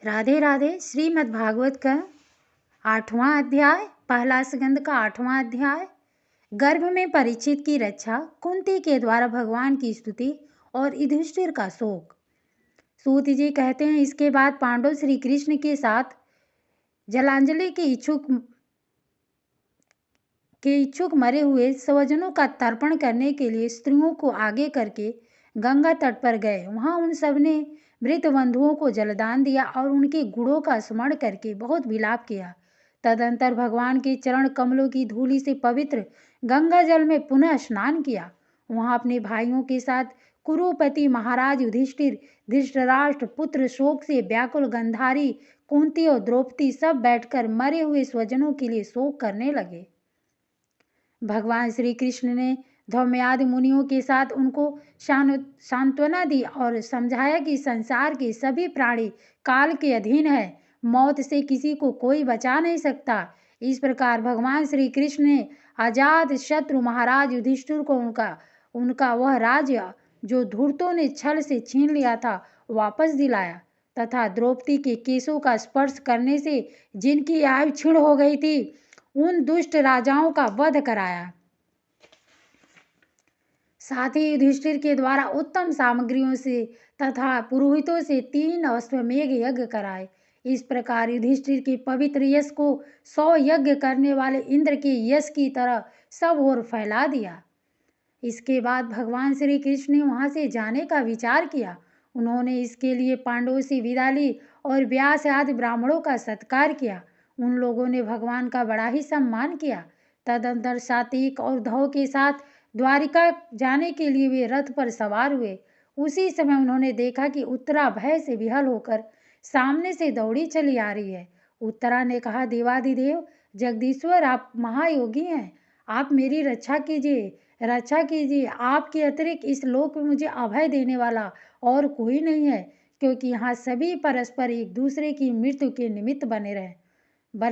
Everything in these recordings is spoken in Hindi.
राधे राधे। श्रीमद् भागवत का 8वां अध्याय, पहला स्कंद का 8वां अध्याय। गर्भ में परीक्षित की रक्षा, कुंती के द्वारा भगवान की स्तुति और युधिष्ठिर का शोक। सूत जी कहते हैं, इसके बाद पांडव श्री कृष्ण के साथ जलांजलि के इच्छुक मरे हुए स्वजनों का तर्पण करने के लिए स्त्रियों को आगे करके गंगा तट पर गए। वहां उन सब ने मृत बंधुओं को जलदान दिया और उनके गुणों का स्मरण करके बहुत विलाप किया। तदंतर भगवान के चरण कमलों की धूलि से पवित्र गंगा जल में पुनः स्नान किया। वहां अपने भाइयों के साथ कुरुपति महाराज युधिष्ठिर, धृतराष्ट्र पुत्र, शोक से व्याकुल गंधारी, कुंती और द्रौपदी सब बैठकर मरे हुए स्वजनों के लिए शोक करने लगे। भगवान श्री कृष्ण ने धौम्यादि मुनियों के साथ उनको सांत्वना दी और समझाया कि संसार के सभी प्राणी काल के अधीन है, मौत से किसी को कोई बचा नहीं सकता। इस प्रकार भगवान श्री कृष्ण ने अजात शत्रु महाराज युधिष्ठिर को उनका वह राज्य जो धूर्तों ने छल से छीन लिया था वापस दिलाया तथा द्रौपदी के केशों का स्पर्श करने से जिनकी आयु क्षीण हो गई थी उन दुष्ट राजाओं का वध कराया। साथ ही युधिष्ठिर के द्वारा उत्तम सामग्रियों से तथा पुरोहितों से 3 अश्वमेघ यज्ञ कराए। इस प्रकार युधिष्ठिर के पवित्र यश को 100 यज्ञ करने वाले इंद्र के यश की तरह सब ओर फैला दिया। इसके बाद भगवान श्री कृष्ण ने वहां से जाने का विचार किया। उन्होंने इसके लिए पांडवों से विदा ली और व्यास आदि ब्राह्मणों का सत्कार किया। उन लोगों ने भगवान का बड़ा ही सम्मान किया। तदंतर सात्विक और धौ के साथ द्वारिका जाने के लिए वे रथ पर सवार हुए। उसी समय उन्होंने देखा कि उत्तरा भय से विहल होकर सामने से दौड़ी चली आ रही है। उत्तरा ने कहा, देवादिदेव जगदीश्वर, आप महायोगी हैं, आप मेरी रक्षा कीजिए। आपके अतिरिक्त इस लोक में मुझे अभय देने वाला और कोई नहीं है, क्योंकि यहाँ सभी परस्पर एक दूसरे की मृत्यु के निमित्त बन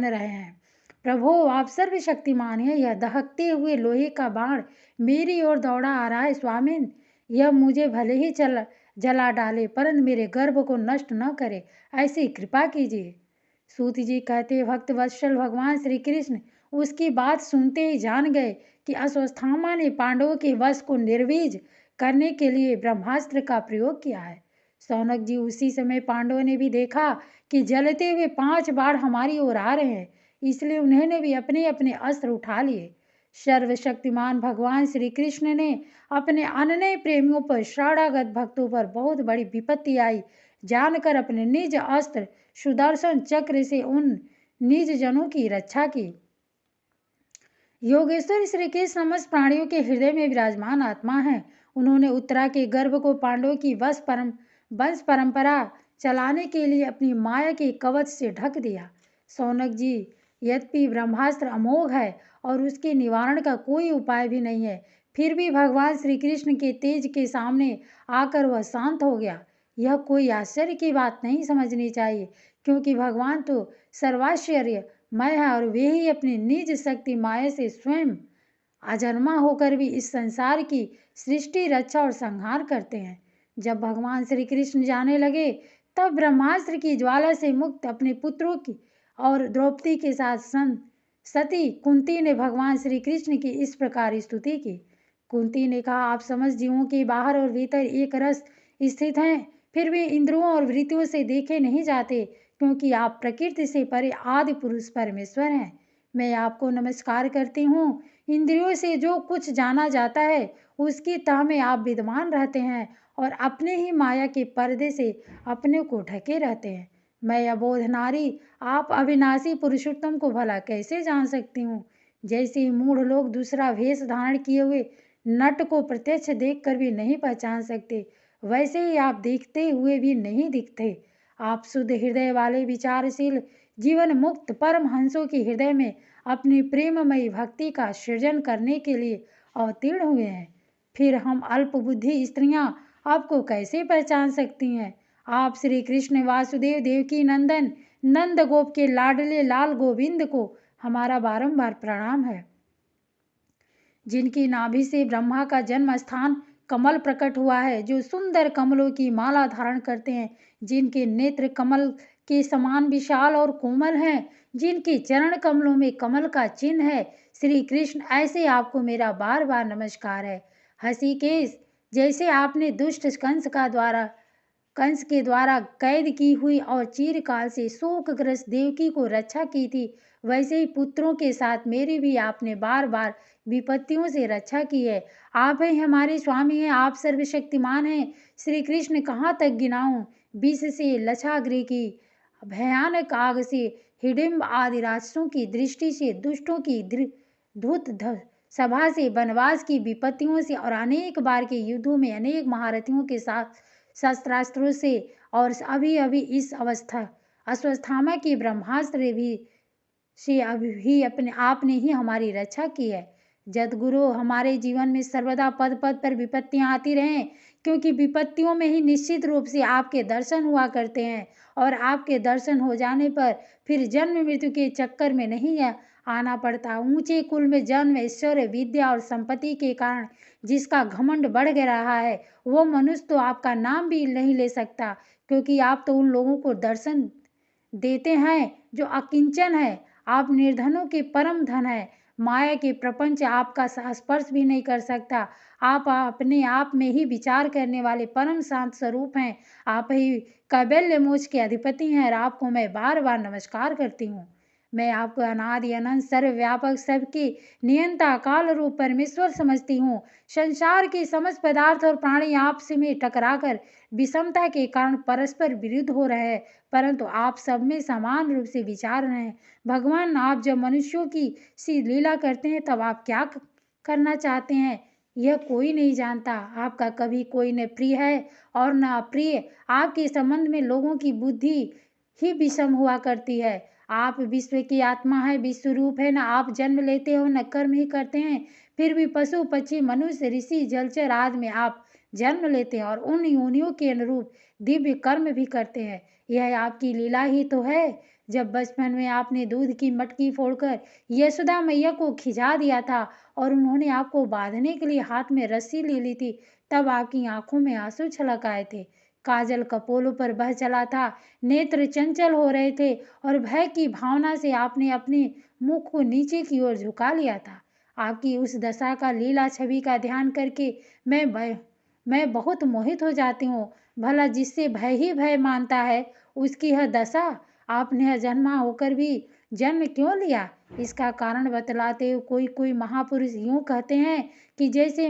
रहे हैं। प्रभु, आप सर्वशक्तिमान हैं। यह दहकते हुए लोहे का बाण मेरी ओर दौड़ा आ रहा है। स्वामिन, यह मुझे भले ही जला डाले, परंतु मेरे गर्भ को नष्ट न करे, ऐसी कृपा कीजिए। सूत जी कहते, भक्त वत्सल भगवान श्री कृष्ण उसकी बात सुनते ही जान गए कि अश्वत्थामा ने पांडवों के वश को निर्वीज करने के लिए ब्रह्मास्त्र का प्रयोग किया है। शौनक जी, उसी समय पांडवों ने भी देखा कि जलते हुए 5 बाण हमारी ओर आ रहे हैं, इसलिए उन्होंने भी अपने अपने अस्त्र उठा लिए। सर्वशक्तिमान भगवान श्री कृष्ण ने अपने अनन्य प्रेमियों पर, शरणागत भक्तों पर बहुत बड़ी विपत्ति आई जानकर अपने निज अस्त्र सुदर्शन चक्र से उन निज जनों की रक्षा की। योगेश्वर श्री कृष्ण समस्त प्राणियों के हृदय में विराजमान आत्मा है। उन्होंने उत्तरा के गर्भ को पांडवों की वंश परंपरा चलाने के लिए अपनी माया के कवच से ढक दिया। शौनक जी, यद्यपि ब्रह्मास्त्र अमोघ है और उसके निवारण का कोई उपाय भी नहीं है, फिर भी भगवान श्री कृष्ण के तेज के सामने आकर वह शांत हो गया। यह कोई आश्चर्य की बात नहीं समझनी चाहिए, क्योंकि भगवान तो सर्वाश्चर्यमय है और वे ही अपनी निज शक्ति माया से स्वयं अजन्मा होकर भी इस संसार की सृष्टि, रक्षा और संहार करते हैं। जब भगवान श्री कृष्ण जाने लगे तब ब्रह्मास्त्र की ज्वाला से मुक्त अपने पुत्रों की और द्रौपदी के साथ सती कुंती ने भगवान श्री कृष्ण की इस प्रकार स्तुति की। कुंती ने कहा, आप समस्त जीवों के बाहर और भीतर एक रस स्थित हैं, फिर भी इंद्रियों और वृत्तियों से देखे नहीं जाते, क्योंकि आप प्रकृति से परे आदि पुरुष परमेश्वर हैं। मैं आपको नमस्कार करती हूँ। इंद्रियों से जो कुछ जाना जाता है उसकी तह में आप विद्यमान रहते हैं और अपने ही माया के पर्दे से अपने को ढके रहते हैं। मैं अबोध नारी, आप अविनाशी पुरुषोत्तम को भला कैसे जान सकती हूँ। जैसे ही मूढ़ लोग दूसरा वेश धारण किए हुए नट को प्रत्यक्ष देखकर भी नहीं पहचान सकते, वैसे ही आप देखते हुए भी नहीं दिखते। आप शुद्ध हृदय वाले विचारशील जीवन मुक्त परम हंसों के हृदय में अपनी प्रेममयी भक्ति का सृजन करने के लिए अवतीर्ण हुए हैं। फिर हम अल्प बुद्धि स्त्रियां आपको कैसे पहचान सकती हैं। आप श्री कृष्ण वासुदेव देवकी नंदन नंद गोप के लाडले लाल गोविंद को हमारा बारंबार प्रणाम है, जिनकी नाभि से ब्रह्मा का जन्म स्थान कमल प्रकट हुआ है, जो सुंदर कमलों की माला धारण करते हैं, जिनके नेत्र कमल के समान विशाल और कोमल हैं, जिनके चरण कमलों में कमल का चिन्ह है। श्री कृष्ण, ऐसे आपको मेरा बार बार नमस्कार है। हसीकेश, जैसे आपने दुष्ट कंस के द्वारा कैद की हुई और चिरकाल से शोकग्रस्त देवकी को रक्षा की थी, वैसे ही पुत्रों के साथ मेरी भी आपने बार बार विपत्तियों से रक्षा की है। आप ही हमारे स्वामी हैं, आप सर्वशक्तिमान हैं। श्री कृष्ण, कहाँ तक गिनाऊं? विष से, लक्षागृह की भयानक आग से, हिडिंब आदि राक्षसों की दृष्टि से, दुष्टों की धूत सभा से, वनवास की विपत्तियों से और अनेक बार के युद्धों में अनेक महारथियों के साथ शस्त्रास्त्रों से, और अभी अभी इस अस्वस्थामा की ब्रह्मास्त्र भी से अभी अपने आपने ही हमारी रक्षा की है। जदगुरु, हमारे जीवन में सर्वदा पद पद पर विपत्तियां आती रहें, क्योंकि विपत्तियों में ही निश्चित रूप से आपके दर्शन हुआ करते हैं, और आपके दर्शन हो जाने पर फिर जन्म मृत्यु के चक्कर में नहीं आना पड़ता। ऊंचे कुल में जन्म, ऐश्वर्य, विद्या और संपत्ति के कारण जिसका घमंड बढ़ रहा है, वो मनुष्य तो आपका नाम भी नहीं ले सकता, क्योंकि आप तो उन लोगों को दर्शन देते हैं जो अकिंचन है। आप निर्धनों के परम धन है। माया के प्रपंच आपका स्पर्श भी नहीं कर सकता। आप अपने आप में ही विचार करने वाले परम शांत स्वरूप हैं। आप ही कैवल्य मोक्ष के अधिपति हैं, और आपको मैं बार बार नमस्कार करती हूँ। मैं आपको अनादि अनंत सर्वव्यापक सबके नियंता काल रूप परमेश्वर समझती हूँ। संसार के समस्त पदार्थ और प्राणी आपस में टकराकर विषमता के कारण परस्पर विरुद्ध हो रहे हैं, परंतु आप सब में समान रूप से विचार रहे हैं। भगवान, आप जब मनुष्यों की सी लीला करते हैं, तब आप क्या करना चाहते हैं, यह कोई नहीं जानता। आपका कभी कोई न प्रिय है और न अप्रिय। आपके संबंध में लोगों की बुद्धि ही विषम हुआ करती है। आप विश्व की आत्मा है, विश्व रूप है। न आप जन्म लेते हो, न कर्म ही करते हैं, फिर भी पशु पक्षी मनुष्य ऋषि जलचर आदि में आप जन्म लेते हैं और उन योनियों के अनुरूप दिव्य कर्म भी करते हैं। यह आपकी लीला ही तो है। जब बचपन में आपने दूध की मटकी फोड़कर यशोदा मैया को खिंचा दिया था और उन्होंने आपको बांधने के लिए हाथ में रस्सी ले ली थी, तब आपकी आंखों में आंसू छलक आए थे, काजल कपोलों पर बह चला था, नेत्र चंचल हो रहे थे और भय की भावना से आपने अपने मुख को नीचे की ओर झुका लिया था। आपकी उस दशा का लीला छवि का ध्यान करके मैं बहुत मोहित हो जाती हूँ। भला जिससे भय ही भय मानता है, उसकी यह दशा। आपने अजन्मा होकर भी जन्म क्यों लिया, इसका कारण बतलाते हुए कोई कोई महापुरुष यूं कहते हैं कि जैसे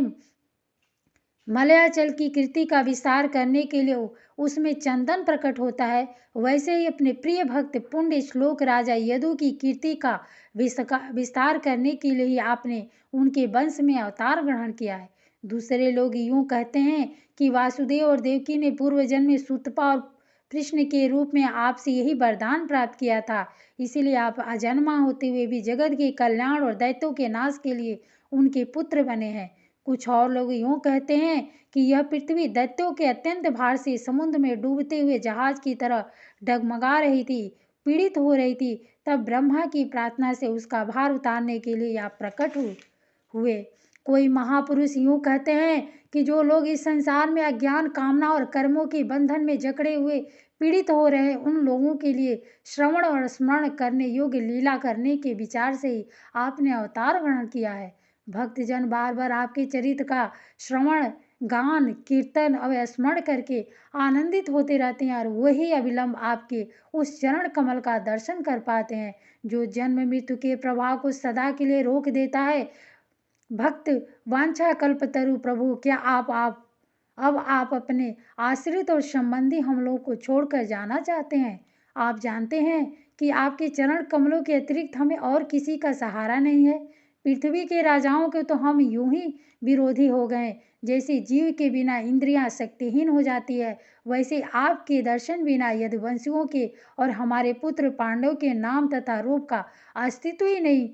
मलयाचल की कृति का विस्तार करने के लिए उसमें चंदन प्रकट होता है, वैसे ही अपने प्रिय भक्त पुण्य श्लोक राजा यदु की कीर्ति का विस्तार करने के लिए ही आपने उनके वंश में अवतार ग्रहण किया है। दूसरे लोग यूं कहते हैं कि वासुदेव और देवकी ने पूर्व जन्म में सुतपा और कृष्ण के रूप में आपसे यही वरदान प्राप्त किया था, इसीलिए आप अजन्मा होते हुए भी जगत के कल्याण और दैत्यों के नाश के लिए उनके पुत्र बने हैं। कुछ और लोग यूं कहते हैं कि यह पृथ्वी दैत्यों के अत्यंत भार से समुद्र में डूबते हुए जहाज की तरह डगमगा रही थी, पीड़ित हो रही थी। तब ब्रह्मा की प्रार्थना से उसका भार उतारने के लिए आप प्रकट हुए। कोई महापुरुष यूं कहते हैं कि जो लोग इस संसार में अज्ञान, कामना और कर्मों के बंधन में जकड़े हुए पीड़ित हो रहे हैं, उन लोगों के लिए श्रवण और स्मरण करने योग्य लीला करने के विचार से ही आपने अवतार ग्रहण किया है। भक्तजन बार बार आपके चरित्र का श्रवण, गान, कीर्तन और स्मरण करके आनंदित होते रहते हैं, और वही अविलंब आपके उस चरण कमल का दर्शन कर पाते हैं, जो जन्म मृत्यु के प्रभाव को सदा के लिए रोक देता है। भक्त वांछा कल्पतरु प्रभु, क्या अब आप अपने आश्रित और संबंधी हम लोग को छोड़कर जाना चाहते हैं? आप जानते हैं कि आपके चरण कमलों के अतिरिक्त हमें और किसी का सहारा नहीं है। पृथ्वी के राजाओं के तो हम यूं ही विरोधी हो गए। जैसे जीव के बिना इंद्रियां शक्तिहीन हो जाती है, वैसे आपके दर्शन बिना यदुवंशियों के और हमारे पुत्र पांडव के नाम तथा रूप का अस्तित्व ही नहीं,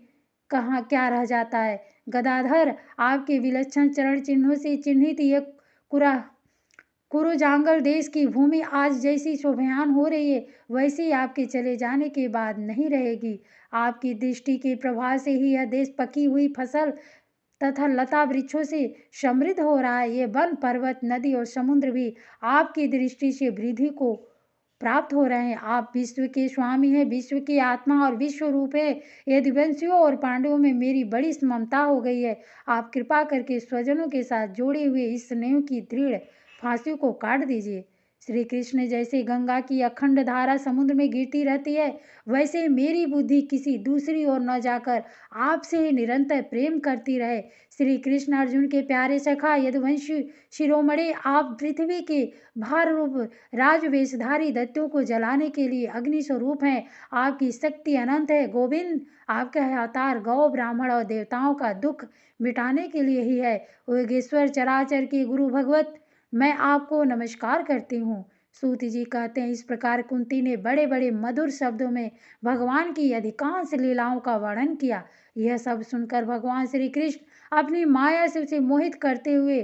कहाँ क्या रह जाता है। गदाधर, आपके विलक्षण चरण चिन्हों से चिन्हित यह कुरुजांगल देश की भूमि आज जैसी शोभायमान हो रही है, वैसे ही आपके चले जाने के बाद नहीं रहेगी। आपकी दृष्टि के प्रभाव से ही यह देश पकी हुई फसल तथा लता वृक्षों से समृद्ध हो रहा है। ये वन, पर्वत, नदी और समुद्र भी आपकी दृष्टि से वृद्धि को प्राप्त हो रहे हैं। आप विश्व के स्वामी हैं, विश्व की आत्मा और विश्व रूप है। यदुवंशियों और पांडवों में मेरी बड़ी ममता हो गई है। आप कृपा करके स्वजनों के साथ जोड़े हुए इस स्नेह की दृढ़ फांसी को काट दीजिए। श्री कृष्ण, जैसे गंगा की अखंड धारा समुद्र में गिरती रहती है, वैसे मेरी बुद्धि किसी दूसरी ओर न जाकर आपसे ही निरंतर प्रेम करती रहे। श्री कृष्ण, अर्जुन के प्यारे सखा, यदुवंशी शिरोमणि, आप पृथ्वी के भार रूप राजवेशधारी दैत्यों को जलाने के लिए अग्नि स्वरूप हैं। आपकी शक्ति अनंत है। गोविंद, आपका अवतार गौ, ब्राह्मण और देवताओं का दुख मिटाने के लिए ही है। योगेश्वर, चराचर के गुरु भगवत, मैं आपको नमस्कार करती हूँ। सूत जी कहते हैं, इस प्रकार कुंती ने बड़े बड़े मधुर शब्दों में भगवान की अधिकांश लीलाओं का वर्णन किया। यह सब सुनकर भगवान श्री कृष्ण अपनी माया से उसे मोहित करते हुए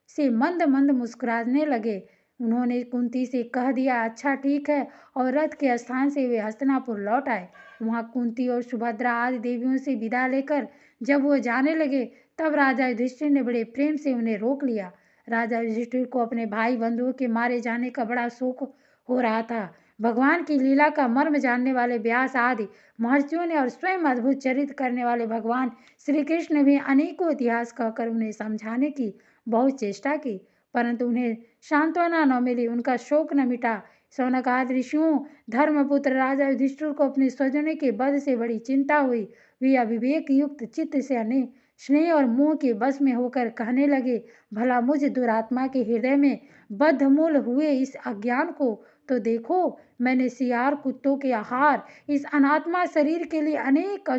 से मंद मंद मुस्कुराने लगे। उन्होंने कुंती से कह दिया, अच्छा ठीक है, और रथ के स्थान से वे हस्तिनापुर लौट आए। वहाँ कुंती और सुभद्रा आदि देवियों से विदा लेकर जब वो जाने लगे, तब राजा युधिष्ठिर ने बड़े प्रेम से उन्हें रोक लिया। राजा युधिष्ठिर को अपने भाई बंधुओं के मारे जाने का बड़ा शोक हो रहा था। भगवान की लीला का मर्म जानने वाले व्यास आदि महर्षियों ने और स्वयं अद्भुत चरित्र करने वाले भगवान श्री कृष्ण ने भी अनेकों इतिहास कहकर उन्हें समझाने की बहुत चेष्टा की, परंतु उन्हें सांत्वना न मिली, उनका शोक न मिटा। शौनक आदि ऋषियों, धर्मपुत्र राजा युधिष्ठिर को अपने स्वजनों के वध से बड़ी चिंता हुई। वे अविवेक युक्त चित्त से अनेक स्नेह और मोह के बस में होकर कहने लगे, भला मुझ दुरात्मा के हृदय में बद्धमूल हुए इस अज्ञान को तो देखो। मैंने सियार, कुत्तों के आहार, इस अनात्मा शरीर के लिए अनेक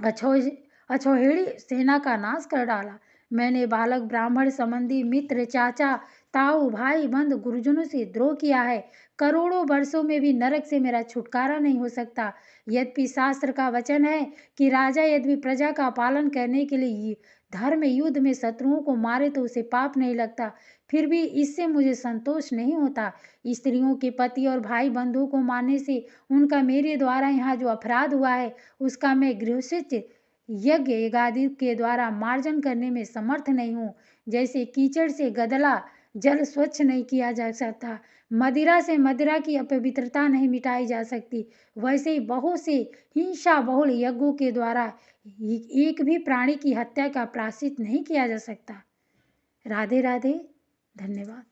अछोहेड़ी सेना का नाश कर डाला। मैंने बालक, ब्राह्मण, संबंधी, मित्र, चाचा, ताऊ, भाई, बंद, गुरुजनों से द्रोह किया है। करोड़ों वर्षों में भी नरक से मेरा छुटकारा नहीं हो सकता। यद्यपि शास्त्र का वचन है कि राजा यदि प्रजा का पालन करने के लिए धर्म युद्ध में शत्रुओं को मारे तो उसे पाप नहीं लगता, फिर भी इससे मुझे संतोष नहीं होता। स्त्रियों के पति और भाई बंधुओं को मारने से उनका मेरे द्वारा यहाँ जो अपराध हुआ है, उसका मैं गृहस्थ यज्ञ यज्ञादि के द्वारा मार्जन करने में समर्थ नहीं हूँ। जैसे कीचड़ से गदला जल स्वच्छ नहीं किया जा सकता, मदिरा से मदिरा की अपवित्रता नहीं मिटाई जा सकती, वैसे ही बहुत से हिंसा बहुल यज्ञों के द्वारा एक भी प्राणी की हत्या का प्रायश्चित नहीं किया जा सकता। राधे राधे, धन्यवाद।